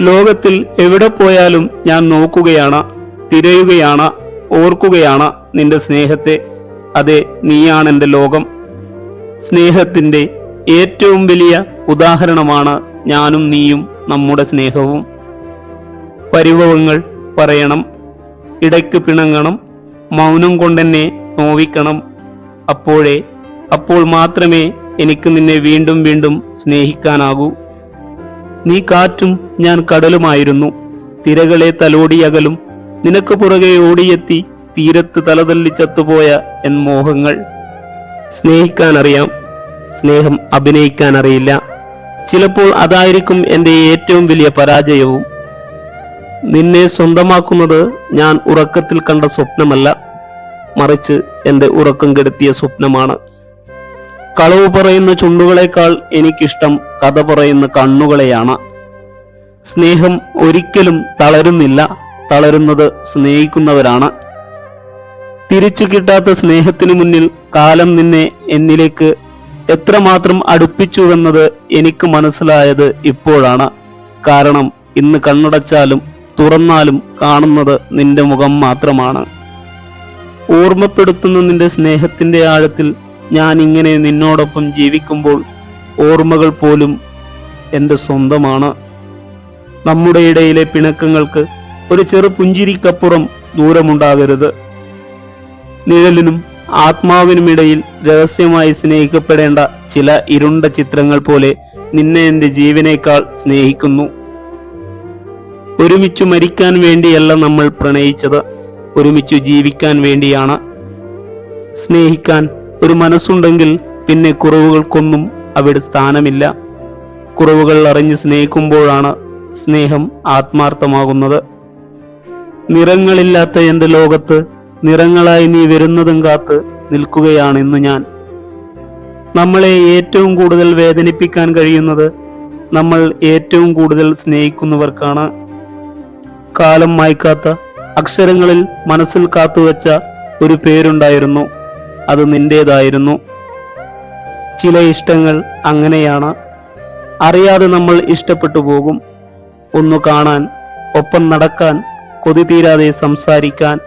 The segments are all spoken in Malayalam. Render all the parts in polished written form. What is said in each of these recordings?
ലോകത്തിൽ എവിടെ പോയാലും ഞാൻ നോക്കുകയാണ്, തിരയുകയാണ്, ഓർക്കുകയാണ് നിന്റെ സ്നേഹത്തെ. അതെ, നീയാണെന്റെ ലോകം. സ്നേഹത്തിന്റെ ഏറ്റവും വലിയ ഉദാഹരണമാണ് ഞാനും നീയും, നമ്മുടെ സ്നേഹവും. പരിഭവങ്ങൾ പറയണം, ഇടയ്ക്ക് പിണങ്ങണം, മൗനം കൊണ്ടെന്നെ നോവിക്കണം. അപ്പോൾ മാത്രമേ എനിക്ക് നിന്നെ വീണ്ടും വീണ്ടും സ്നേഹിക്കാനാകൂ. നീ കാറ്റും ഞാൻ കടലുമായിരുന്നു, തിരകളെ തലോടിയകലും നിനക്ക് പുറകെ ഓടിയെത്തി തീരത്ത് തലതല്ലി ചത്തുപോയ എൻ മോഹങ്ങൾ. സ്നേഹിക്കാനറിയാം, സ്നേഹം അഭിനയിക്കാൻ അറിയില്ല. ചിലപ്പോൾ അതായിരിക്കും എൻ്റെ ഏറ്റവും വലിയ പരാജയവും. നിന്നെ സ്വന്തമാക്കുന്നത് ഞാൻ ഉറക്കത്തിൽ കണ്ട സ്വപ്നമല്ല, മറിച്ച് എൻ്റെ ഉറക്കം കെടുത്തിയ സ്വപ്നമാണ്. കളവ് പറയുന്ന ചുണ്ടുകളെക്കാൾ എനിക്കിഷ്ടം കഥ പറയുന്ന കണ്ണുകളെയാണ്. സ്നേഹം ഒരിക്കലും തളരുന്നില്ല, തളരുന്നത് സ്നേഹിക്കുന്നവരാണ്. തിരിച്ചു കിട്ടാത്ത സ്നേഹത്തിനു മുന്നിൽ കാലം നിന്നെ എന്നിലേക്ക് എത്രമാത്രം അടുപ്പിച്ചുവെന്നത് എനിക്ക് മനസ്സിലായത് ഇപ്പോഴാണ്. കാരണം ഇന്ന് കണ്ണടച്ചാലും തുറന്നാലും കാണുന്നത് നിന്റെ മുഖം മാത്രമാണ്. ഓർമ്മപ്പെടുത്തുന്ന നിന്റെ സ്നേഹത്തിന്റെ ആഴത്തിൽ ഞാൻ ഇങ്ങനെ നിന്നോടൊപ്പം ജീവിക്കുമ്പോൾ ഓർമ്മകൾ പോലും എൻ്റെ സ്വന്തമാണ്. നമ്മുടെ ഇടയിലെ പിണക്കങ്ങൾക്ക് ഒരു ചെറു പുഞ്ചിരിക്കപ്പുറം ദൂരമുണ്ടാകരുത്. നിഴലിനും ആത്മാവിനുമിടയിൽ രഹസ്യമായി സ്നേഹിക്കപ്പെടേണ്ട ചില ഇരുണ്ട ചിത്രങ്ങൾ പോലെ നിന്നെ എൻ്റെ ജീവനേക്കാൾ സ്നേഹിക്കുന്നു. ഒരുമിച്ചു മരിക്കാൻ വേണ്ടിയല്ല നമ്മൾ പ്രണയിച്ചത്, ഒരുമിച്ചു ജീവിക്കാൻ വേണ്ടിയാണ്. സ്നേഹിക്കാൻ ഒരു മനസ്സുണ്ടെങ്കിൽ പിന്നെ കുറവുകൾക്കൊന്നും അവിടെ സ്ഥാനമില്ല. കുറവുകൾ അറിഞ്ഞ് സ്നേഹിക്കുമ്പോഴാണ് സ്നേഹം ആത്മാർത്ഥമാകുന്നത്. നിറങ്ങളില്ലാത്ത എൻ്റെ ലോകത്ത് നിറങ്ങളായി നീ വരുന്നതും കാത്ത് നിൽക്കുകയാണ് ഇന്ന് ഞാൻ. നമ്മളെ ഏറ്റവും കൂടുതൽ വേദനിപ്പിക്കാൻ കഴിയുന്നത് നമ്മൾ ഏറ്റവും കൂടുതൽ സ്നേഹിക്കുന്നവർക്കാണ്. കാലം മായ്ക്കാത്ത അക്ഷരങ്ങളിൽ മനസ്സിൽ കാത്തുവെച്ച ഒരു പേരുണ്ടായിരുന്നു, അത് നിന്റേതായിരുന്നു. ചില ഇഷ്ടങ്ങൾ അങ്ങനെയാണ്, അറിയാതെ നമ്മൾ ഇഷ്ടപ്പെട്ടു പോകും. ഒന്നു കാണാൻ, ഒപ്പം നടക്കാൻ, കൊതി തീരാതെ സംസാരിക്കാൻ.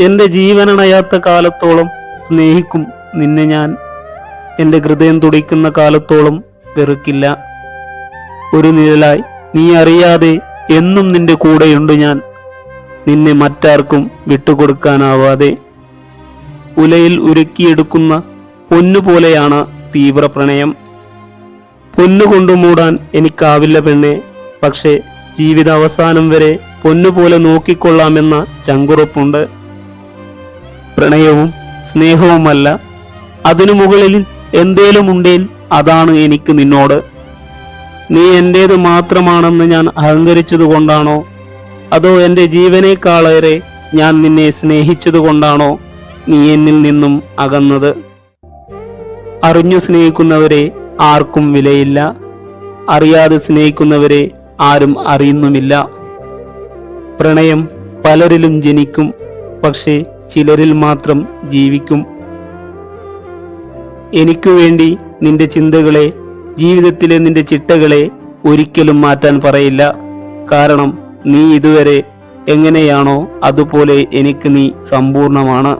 എൻ്റെ ജീവനണയാത്ത കാലത്തോളം സ്നേഹിക്കും നിന്നെ ഞാൻ. എൻ്റെ ഹൃദയം തുടിക്കുന്ന കാലത്തോളം വെറുക്കില്ല. ഒരു നിഴലായി നീ അറിയാതെ എന്നും നിന്റെ കൂടെയുണ്ട് ഞാൻ, നിന്നെ മറ്റാർക്കും വിട്ടുകൊടുക്കാനാവാതെ. ഉലയിൽ ഉരുക്കിയെടുക്കുന്ന പൊന്നുപോലെയാണ് തീവ്ര പ്രണയം. പൊന്നുകൊണ്ടു മൂടാൻ എനിക്കാവില്ല പെണ്ണെ, പക്ഷേ ജീവിതാവസാനം വരെ പൊന്നുപോലെ നോക്കിക്കൊള്ളാമെന്ന ചങ്കുറപ്പുണ്ട്. പ്രണയവും സ്നേഹവുമല്ല, അതിനു മുകളിൽ എന്തേലും ഉണ്ടേൽ അതാണ് എനിക്ക് നിന്നോട്. നീ എന്റേത് മാത്രമാണെന്ന് ഞാൻ അഹങ്കരിച്ചതുകൊണ്ടാണോ, അതോ എൻ്റെ ജീവനേക്കാളേറെ ഞാൻ നിന്നെ സ്നേഹിച്ചതുകൊണ്ടാണോ നീ എന്നിൽ നിന്നും അകന്നത്? അറിഞ്ഞു സ്നേഹിക്കുന്നവരെ ആർക്കും വിലയില്ല, അറിയാതെ സ്നേഹിക്കുന്നവരെ ആരും അറിയുന്നുമില്ല. പ്രണയം പലരിലും ജനിക്കും, പക്ഷേ ചിലരിൽ മാത്രം ജീവിക്കും. എനിക്കു വേണ്ടി നിന്റെ ചിന്തകളെ, ജീവിതത്തിലെ നിന്റെ ചിട്ടകളെ ഒരിക്കലും മാറ്റാൻ പറയില്ല. കാരണം നീ ഇതുവരെ എങ്ങനെയാണോ അതുപോലെ എനിക്ക് നീ സമ്പൂർണമാണ്.